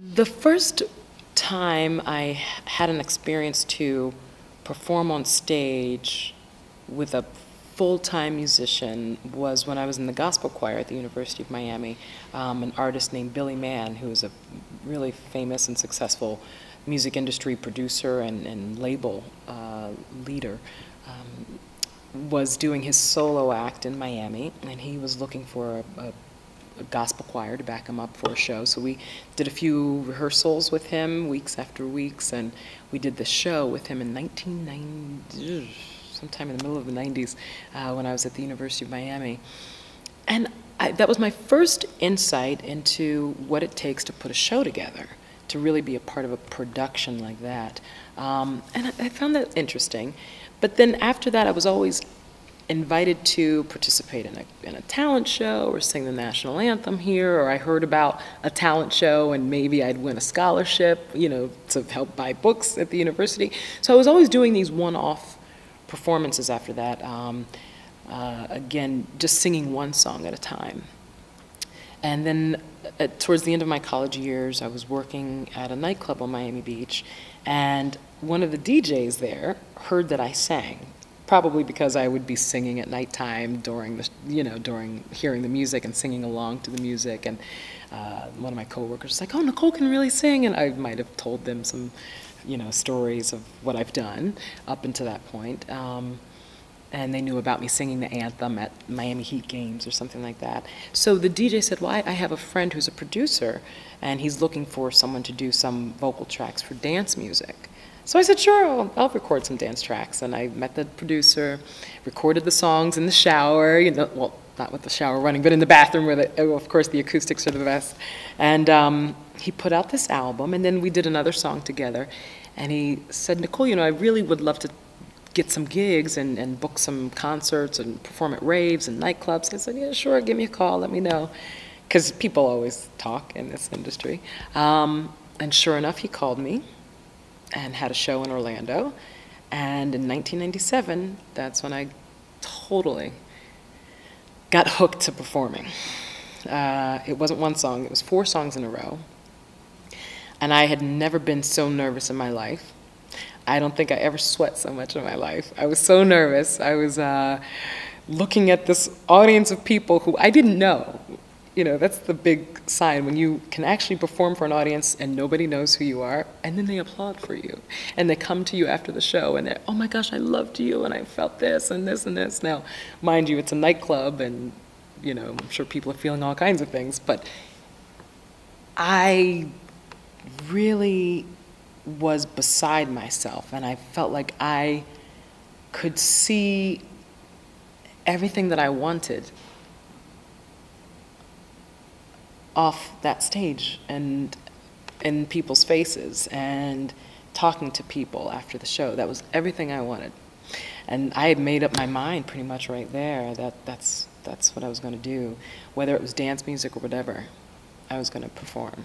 The first time I had an experience to perform on stage with a full-time musician was when I was in the gospel choir at the University of Miami. An artist named Billy Mann, who is a really famous and successful music industry producer and label leader, was doing his solo act in Miami, and he was looking for a gospel choir to back him up for a show. So we did a few rehearsals with him, weeks after weeks, and we did the show with him in 1990, sometime in the middle of the 90s, when I was at the University of Miami. And that was my first insight into what it takes to put a show together, to really be a part of a production like that. And I found that interesting. But then after that, I was always invited to participate in a talent show or sing the national anthem here, or I heard about a talent show and maybe I'd win a scholarship, you know, to help buy books at the university. So I was always doing these one-off performances after that, again, just singing one song at a time. And then towards the end of my college years, I was working at a nightclub on Miami Beach, and one of the DJs there heard that I sang. Probably because I would be singing at nighttime during the, during hearing the music and singing along to the music. And one of my coworkers was like, "Oh, Nicole can really sing," and I might have told them some, stories of what I've done up until that point. And they knew about me singing the anthem at Miami Heat games or something like that. So the DJ said, "Well, I have a friend who's a producer, and he's looking for someone to do some vocal tracks for dance music." So I said, "Sure, I'll record some dance tracks." And I met the producer, recorded the songs in the shower, well, not with the shower running, but in the bathroom where, of course, the acoustics are the best. And he put out this album, and then we did another song together. And he said, "Nicole, I really would love to get some gigs and book some concerts and perform at raves and nightclubs." I said, "Yeah, sure, give me a call, let me know." Because people always talk in this industry. And sure enough, he called me and had a show in Orlando. And in 1997, that's when I totally got hooked to performing. It wasn't one song, it was 4 songs in a row. And I had never been so nervous in my life. I don't think I ever sweat so much in my life. I was so nervous. I was looking at this audience of people who I didn't know. That's the big sign, when you can actually perform for an audience and nobody knows who you are, and then they applaud for you. And they come to you after the show and they're, "Oh my gosh, I loved you and I felt this and this and this." Now, mind you, it's a nightclub and, I'm sure people are feeling all kinds of things, but I really was beside myself, and I felt like I could see everything that I wanted off that stage and in people's faces and talking to people after the show. That was everything I wanted. And I had made up my mind pretty much right there that that's what I was going to do. Whether it was dance music or whatever, I was going to perform.